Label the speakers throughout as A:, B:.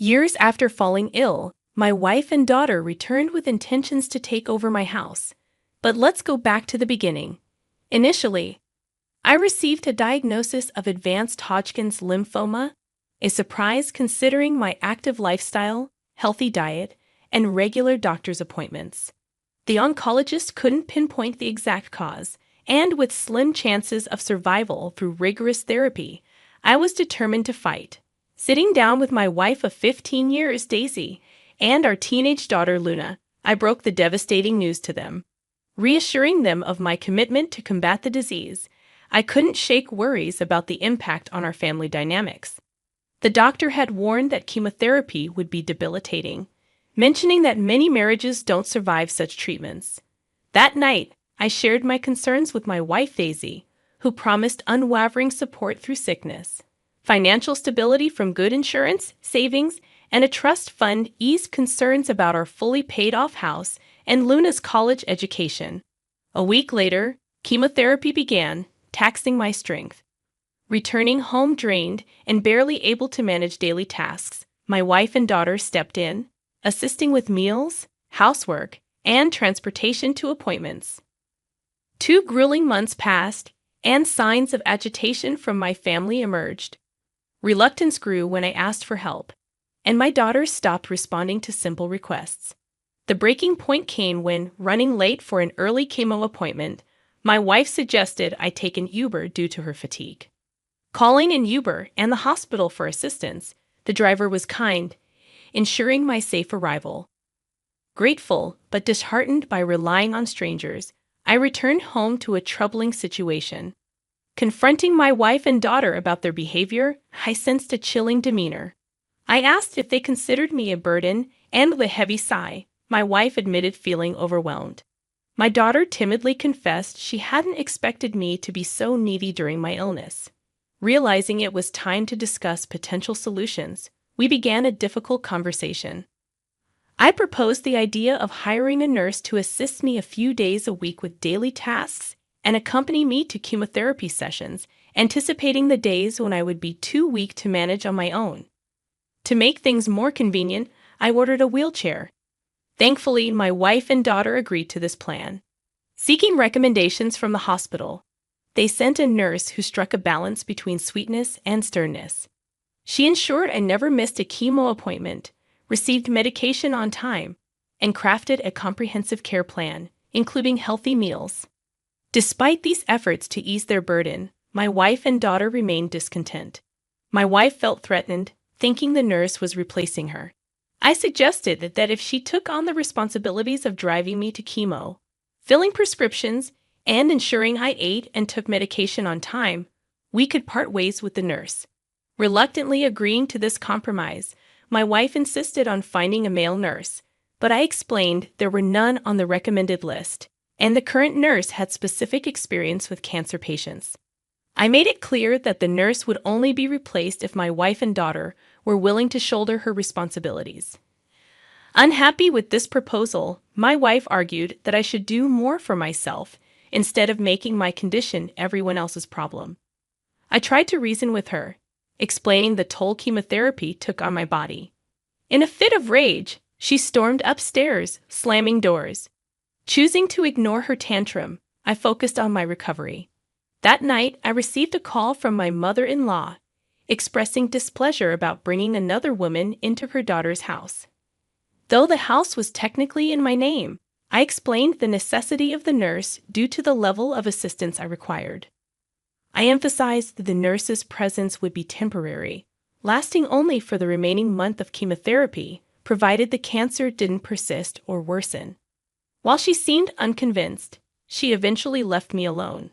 A: Years after falling ill, my wife and daughter returned with intentions to take over my house. But let's go back to the beginning. Initially, I received a diagnosis of advanced Hodgkin's lymphoma, a surprise considering my active lifestyle, healthy diet, and regular doctor's appointments. The oncologist couldn't pinpoint the exact cause, and with slim chances of survival through rigorous therapy, I was determined to fight. Sitting down with my wife of 15 years, Daisy, and our teenage daughter, Luna, I broke the devastating news to them. Reassuring them of my commitment to combat the disease, I couldn't shake worries about the impact on our family dynamics. The doctor had warned that chemotherapy would be debilitating, mentioning that many marriages don't survive such treatments. That night, I shared my concerns with my wife, Daisy, who promised unwavering support through sickness. Financial stability from good insurance, savings, and a trust fund eased concerns about our fully paid-off house and Luna's college education. A week later, chemotherapy began, taxing my strength. Returning home drained and barely able to manage daily tasks, my wife and daughter stepped in, assisting with meals, housework, and transportation to appointments. 2 grueling months passed, and signs of agitation from my family emerged. Reluctance grew when I asked for help, and my daughter stopped responding to simple requests. The breaking point came when, running late for an early chemo appointment, my wife suggested I take an Uber due to her fatigue. Calling an Uber and the hospital for assistance, the driver was kind, ensuring my safe arrival. Grateful but disheartened by relying on strangers, I returned home to a troubling situation. Confronting my wife and daughter about their behavior, I sensed a chilling demeanor. I asked if they considered me a burden, and with a heavy sigh, my wife admitted feeling overwhelmed. My daughter timidly confessed she hadn't expected me to be so needy during my illness. Realizing it was time to discuss potential solutions, we began a difficult conversation. I proposed the idea of hiring a nurse to assist me a few days a week with daily tasks and accompany me to chemotherapy sessions, anticipating the days when I would be too weak to manage on my own. To make things more convenient, I ordered a wheelchair. Thankfully, my wife and daughter agreed to this plan. Seeking recommendations from the hospital, they sent a nurse who struck a balance between sweetness and sternness. She ensured I never missed a chemo appointment, received medication on time, and crafted a comprehensive care plan, including healthy meals. Despite these efforts to ease their burden, my wife and daughter remained discontent. My wife felt threatened, thinking the nurse was replacing her. I suggested that if she took on the responsibilities of driving me to chemo, filling prescriptions, and ensuring I ate and took medication on time, we could part ways with the nurse. Reluctantly agreeing to this compromise, my wife insisted on finding a male nurse, but I explained there were none on the recommended list, and the current nurse had specific experience with cancer patients. I made it clear that the nurse would only be replaced if my wife and daughter were willing to shoulder her responsibilities. Unhappy with this proposal, my wife argued that I should do more for myself instead of making my condition everyone else's problem. I tried to reason with her, explaining the toll chemotherapy took on my body. In a fit of rage, she stormed upstairs, slamming doors. Choosing to ignore her tantrum, I focused on my recovery. That night, I received a call from my mother-in-law, expressing displeasure about bringing another woman into her daughter's house. Though the house was technically in my name, I explained the necessity of the nurse due to the level of assistance I required. I emphasized that the nurse's presence would be temporary, lasting only for the remaining month of chemotherapy, provided the cancer didn't persist or worsen. While she seemed unconvinced, she eventually left me alone.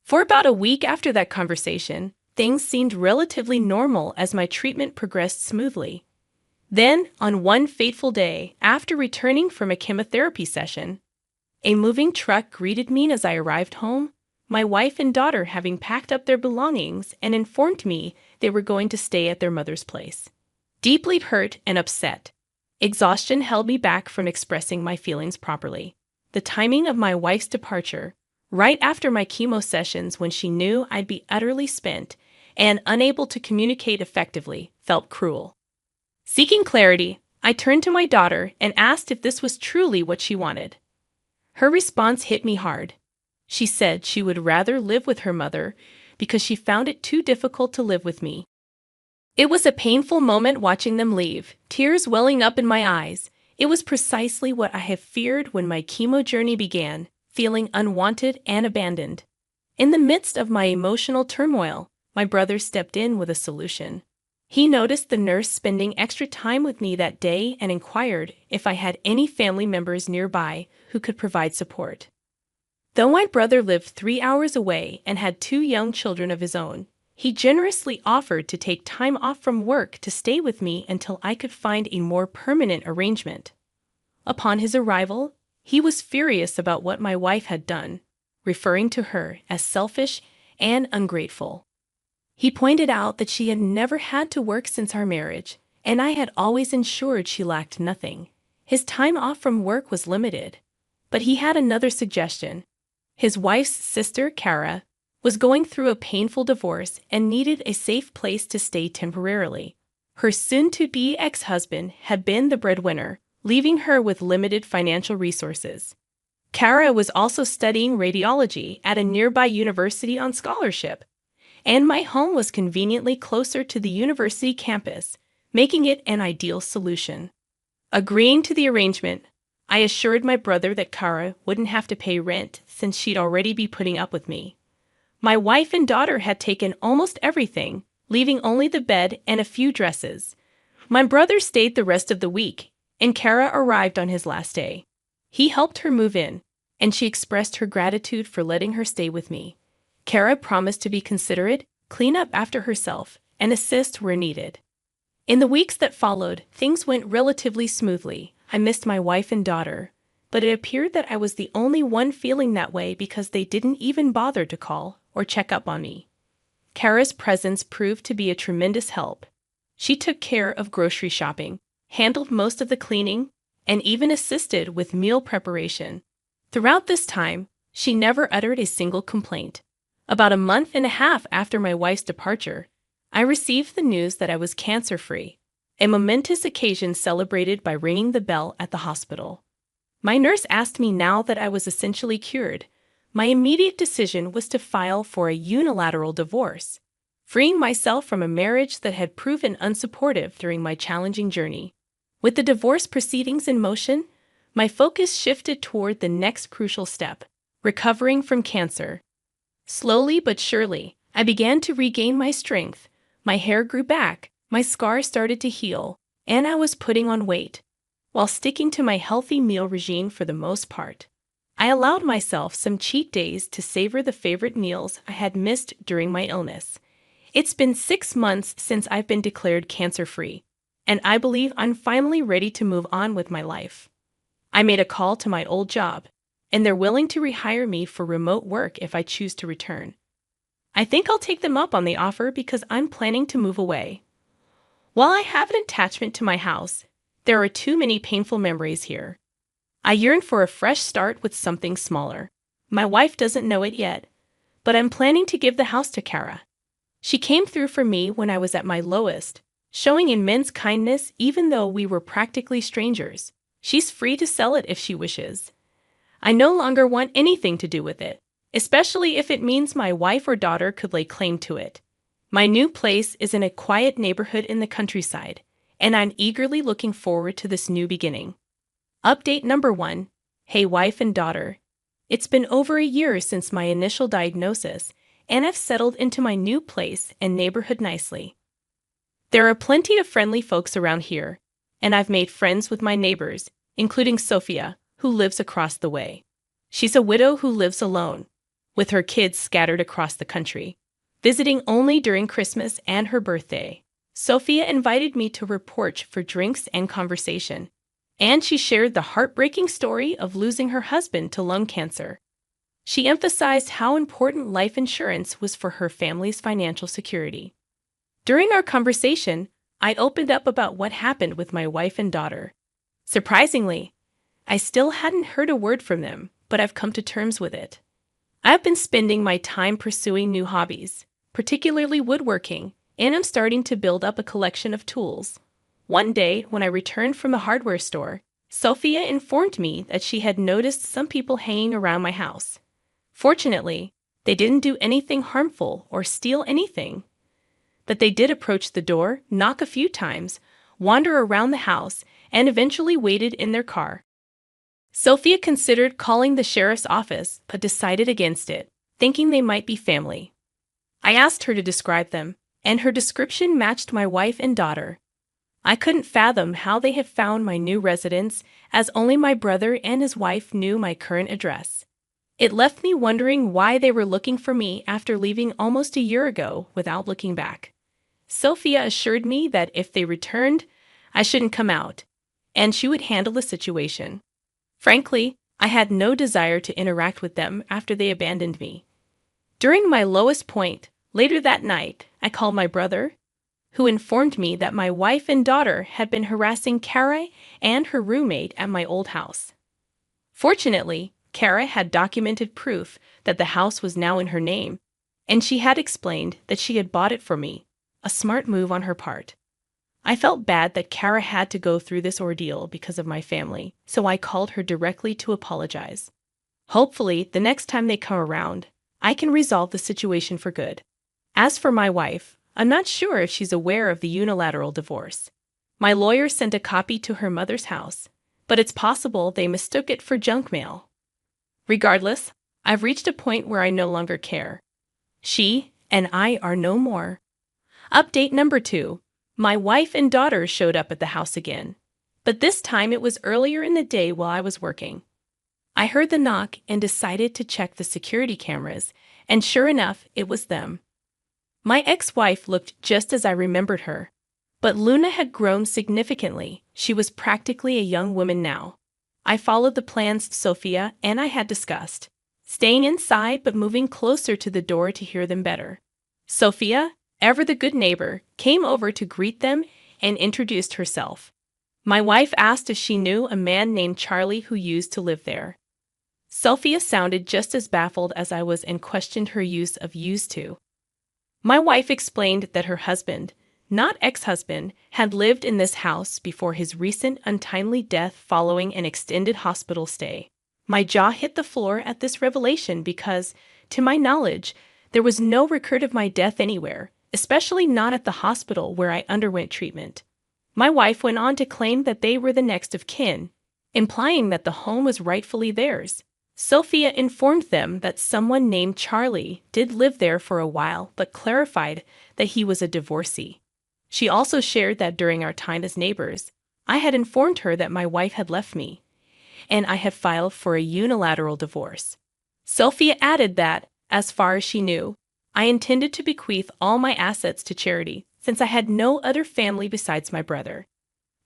A: For about a week after that conversation, things seemed relatively normal as my treatment progressed smoothly. Then, on one fateful day, after returning from a chemotherapy session, a moving truck greeted me as I arrived home, my wife and daughter having packed up their belongings and informed me they were going to stay at their mother's place. Deeply hurt and upset, exhaustion held me back from expressing my feelings properly. The timing of my wife's departure, right after my chemo sessions when she knew I'd be utterly spent and unable to communicate effectively, felt cruel. Seeking clarity, I turned to my daughter and asked if this was truly what she wanted. Her response hit me hard. She said she would rather live with her mother because she found it too difficult to live with me. It was a painful moment watching them leave, tears welling up in my eyes. It was precisely what I had feared when my chemo journey began, feeling unwanted and abandoned. In the midst of my emotional turmoil, my brother stepped in with a solution. He noticed the nurse spending extra time with me that day and inquired if I had any family members nearby who could provide support. Though my brother lived 3 hours away and had 2 young children of his own, he generously offered to take time off from work to stay with me until I could find a more permanent arrangement. Upon his arrival, he was furious about what my wife had done, referring to her as selfish and ungrateful. He pointed out that she had never had to work since our marriage, and I had always ensured she lacked nothing. His time off from work was limited. But he had another suggestion. His wife's sister, Kara, was going through a painful divorce and needed a safe place to stay temporarily. Her soon-to-be ex-husband had been the breadwinner, leaving her with limited financial resources. Kara was also studying radiology at a nearby university on scholarship, and my home was conveniently closer to the university campus, making it an ideal solution. Agreeing to the arrangement, I assured my brother that Kara wouldn't have to pay rent since she'd already be putting up with me. My wife and daughter had taken almost everything, leaving only the bed and a few dresses. My brother stayed the rest of the week, and Kara arrived on his last day. He helped her move in, and she expressed her gratitude for letting her stay with me. Kara promised to be considerate, clean up after herself, and assist where needed. In the weeks that followed, things went relatively smoothly. I missed my wife and daughter, but it appeared that I was the only one feeling that way because they didn't even bother to call or check up on me. Kara's presence proved to be a tremendous help. She took care of grocery shopping, handled most of the cleaning, and even assisted with meal preparation. Throughout this time, she never uttered a single complaint. About a month and a half after my wife's departure, I received the news that I was cancer-free, a momentous occasion celebrated by ringing the bell at the hospital. My nurse asked me now that I was essentially cured. My immediate decision was to file for a unilateral divorce, freeing myself from a marriage that had proven unsupportive during my challenging journey. With the divorce proceedings in motion, my focus shifted toward the next crucial step, recovering from cancer. Slowly but surely, I began to regain my strength. My hair grew back, my scars started to heal, and I was putting on weight, while sticking to my healthy meal regime for the most part. I allowed myself some cheat days to savor the favorite meals I had missed during my illness. It's been 6 months since I've been declared cancer-free, and I believe I'm finally ready to move on with my life. I made a call to my old job, and they're willing to rehire me for remote work if I choose to return. I think I'll take them up on the offer because I'm planning to move away. While I have an attachment to my house, there are too many painful memories here. I yearn for a fresh start with something smaller. My wife doesn't know it yet, but I'm planning to give the house to Kara. She came through for me when I was at my lowest, showing immense kindness even though we were practically strangers. She's free to sell it if she wishes. I no longer want anything to do with it, especially if it means my wife or daughter could lay claim to it. My new place is in a quiet neighborhood in the countryside, and I'm eagerly looking forward to this new beginning. Update number 1. Hey wife and daughter. It's been over a year since my initial diagnosis, and I've settled into my new place and neighborhood nicely. There are plenty of friendly folks around here, and I've made friends with my neighbors, including Sophia, who lives across the way. She's a widow who lives alone, with her kids scattered across the country, visiting only during Christmas and her birthday. Sophia invited me to her porch for drinks and conversation, and she shared the heartbreaking story of losing her husband to lung cancer. She emphasized how important life insurance was for her family's financial security. During our conversation, I opened up about what happened with my wife and daughter. Surprisingly, I still hadn't heard a word from them, but I've come to terms with it. I've been spending my time pursuing new hobbies, particularly woodworking, and I'm starting to build up a collection of tools. One day, when I returned from the hardware store, Sophia informed me that she had noticed some people hanging around my house. Fortunately, they didn't do anything harmful or steal anything. But they did approach the door, knock a few times, wander around the house, and eventually waited in their car. Sophia considered calling the sheriff's office, but decided against it, thinking they might be family. I asked her to describe them, and her description matched my wife and daughter. I couldn't fathom how they had found my new residence, as only my brother and his wife knew my current address. It left me wondering why they were looking for me after leaving almost a year ago without looking back. Sophia assured me that if they returned, I shouldn't come out, and she would handle the situation. Frankly, I had no desire to interact with them after they abandoned me. During my lowest point, later that night, I called my brother, who informed me that my wife and daughter had been harassing Kara and her roommate at my old house. Fortunately, Kara had documented proof that the house was now in her name, and she had explained that she had bought it for me, a smart move on her part. I felt bad that Kara had to go through this ordeal because of my family, so I called her directly to apologize. Hopefully, the next time they come around, I can resolve the situation for good. As for my wife, I'm not sure if she's aware of the unilateral divorce. My lawyer sent a copy to her mother's house, but it's possible they mistook it for junk mail. Regardless, I've reached a point where I no longer care. She and I are no more. Update number 2. My wife and daughter showed up at the house again, but this time it was earlier in the day while I was working. I heard the knock and decided to check the security cameras, and sure enough, it was them. My ex-wife looked just as I remembered her, but Luna had grown significantly. She was practically a young woman now. I followed the plans Sophia and I had discussed, staying inside but moving closer to the door to hear them better. Sophia, ever the good neighbor, came over to greet them and introduced herself. My wife asked if she knew a man named Charlie who used to live there. Sophia sounded just as baffled as I was and questioned her use of used to. My wife explained that her husband, not ex-husband, had lived in this house before his recent untimely death following an extended hospital stay. My jaw hit the floor at this revelation because, to my knowledge, there was no record of my death anywhere, especially not at the hospital where I underwent treatment. My wife went on to claim that they were the next of kin, implying that the home was rightfully theirs. Sophia informed them that someone named Charlie did live there for a while, but clarified that he was a divorcee. She also shared that during our time as neighbors, I had informed her that my wife had left me, and I had filed for a unilateral divorce. Sophia added that, as far as she knew, I intended to bequeath all my assets to charity, since I had no other family besides my brother.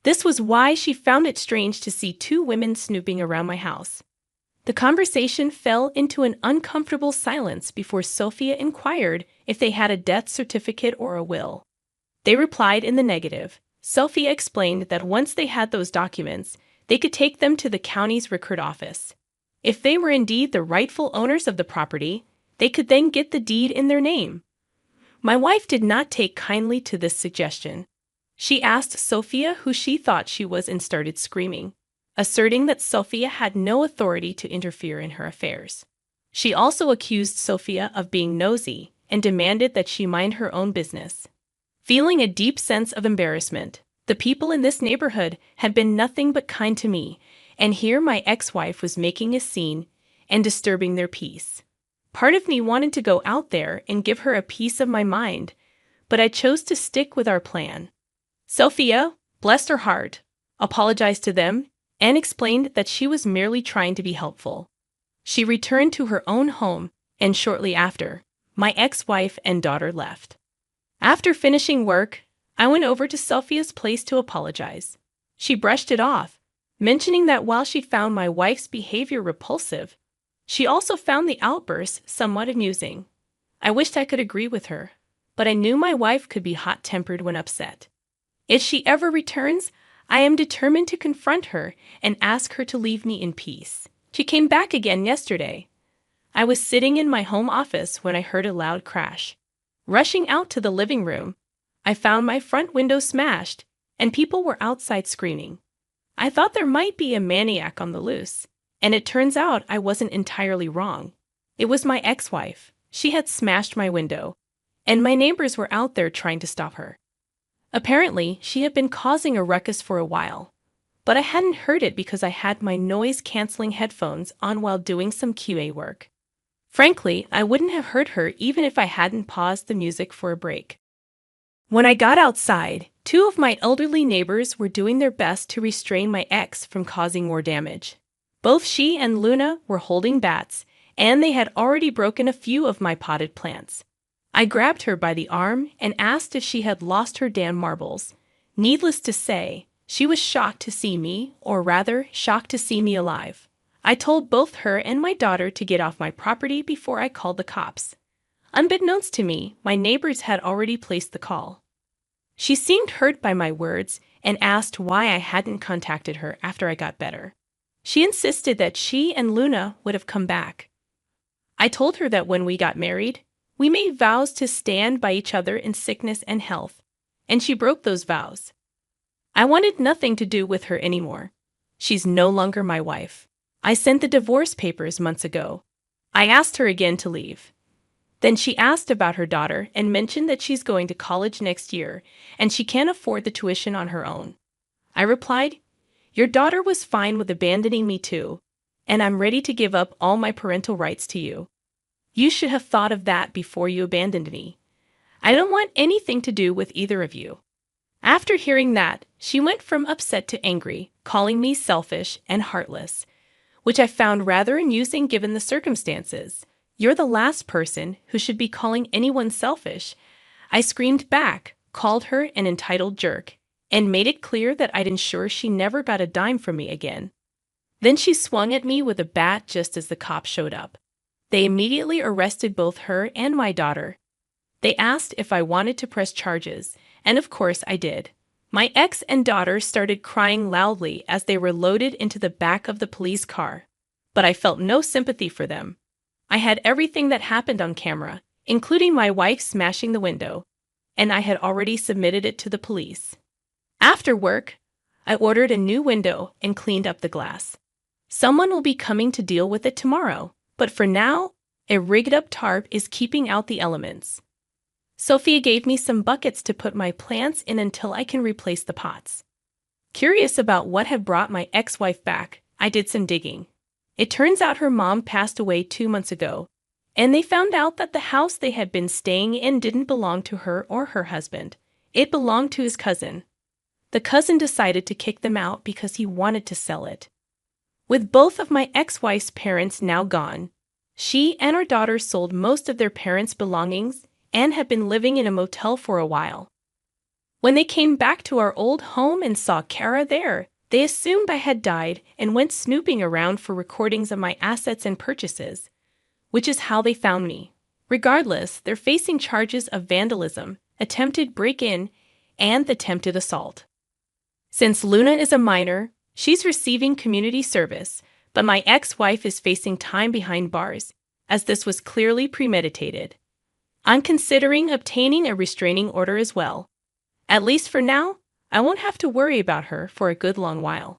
A: This was why she found it strange to see 2 women snooping around my house. The conversation fell into an uncomfortable silence before Sophia inquired if they had a death certificate or a will. They replied in the negative. Sophia explained that once they had those documents, they could take them to the county's record office. If they were indeed the rightful owners of the property, they could then get the deed in their name. My wife did not take kindly to this suggestion. She asked Sophia who she thought she was and started screaming, asserting that Sophia had no authority to interfere in her affairs. She also accused Sophia of being nosy and demanded that she mind her own business. Feeling a deep sense of embarrassment, the people in this neighborhood had been nothing but kind to me, and here my ex-wife was making a scene and disturbing their peace. Part of me wanted to go out there and give her a piece of my mind, but I chose to stick with our plan. Sophia, bless her heart, apologized to them and explained that she was merely trying to be helpful. She returned to her own home, and shortly after, my ex-wife and daughter left. After finishing work, I went over to Sophia's place to apologize. She brushed it off, mentioning that while she found my wife's behavior repulsive, she also found the outbursts somewhat amusing. I wished I could agree with her, but I knew my wife could be hot-tempered when upset. If she ever returns, I am determined to confront her and ask her to leave me in peace. She came back again yesterday. I was sitting in my home office when I heard a loud crash. Rushing out to the living room, I found my front window smashed and people were outside screaming. I thought there might be a maniac on the loose, and it turns out I wasn't entirely wrong. It was my ex-wife. She had smashed my window, and my neighbors were out there trying to stop her. Apparently, she had been causing a ruckus for a while, but I hadn't heard it because I had my noise-canceling headphones on while doing some QA work. Frankly, I wouldn't have heard her even if I hadn't paused the music for a break. When I got outside, two of my elderly neighbors were doing their best to restrain my ex from causing more damage. Both she and Luna were holding bats, and they had already broken a few of my potted plants. I grabbed her by the arm and asked if she had lost her damn marbles. Needless to say, she was shocked to see me, or rather, shocked to see me alive. I told both her and my daughter to get off my property before I called the cops. Unbeknownst to me, my neighbors had already placed the call. She seemed hurt by my words and asked why I hadn't contacted her after I got better. She insisted that she and Luna would have come back. I told her that when we got married, we made vows to stand by each other in sickness and health, and she broke those vows. I wanted nothing to do with her anymore. She's no longer my wife. I sent the divorce papers months ago. I asked her again to leave. Then she asked about her daughter and mentioned that she's going to college next year and she can't afford the tuition on her own. I replied, "Your daughter was fine with abandoning me too, and I'm ready to give up all my parental rights to you. You should have thought of that before you abandoned me. I don't want anything to do with either of you." After hearing that, she went from upset to angry, calling me selfish and heartless, which I found rather amusing given the circumstances. "You're the last person who should be calling anyone selfish." I screamed back, called her an entitled jerk, and made it clear that I'd ensure she never got a dime from me again. Then she swung at me with a bat just as the cops showed up. They immediately arrested both her and my daughter. They asked if I wanted to press charges, and of course I did. My ex and daughter started crying loudly as they were loaded into the back of the police car, but I felt no sympathy for them. I had everything that happened on camera, including my wife smashing the window, and I had already submitted it to the police. After work, I ordered a new window and cleaned up the glass. Someone will be coming to deal with it tomorrow, but for now, a rigged-up tarp is keeping out the elements. Sophia gave me some buckets to put my plants in until I can replace the pots. Curious about what had brought my ex-wife back, I did some digging. It turns out her mom passed away 2 months ago, and they found out that the house they had been staying in didn't belong to her or her husband. It belonged to his cousin. The cousin decided to kick them out because he wanted to sell it. With both of my ex-wife's parents now gone, she and her daughter sold most of their parents' belongings and had been living in a motel for a while. When they came back to our old home and saw Kara there, they assumed I had died and went snooping around for recordings of my assets and purchases, which is how they found me. Regardless, they're facing charges of vandalism, attempted break-in, and attempted assault. Since Luna is a minor, she's receiving community service, but my ex-wife is facing time behind bars, as this was clearly premeditated. I'm considering obtaining a restraining order as well. At least for now, I won't have to worry about her for a good long while.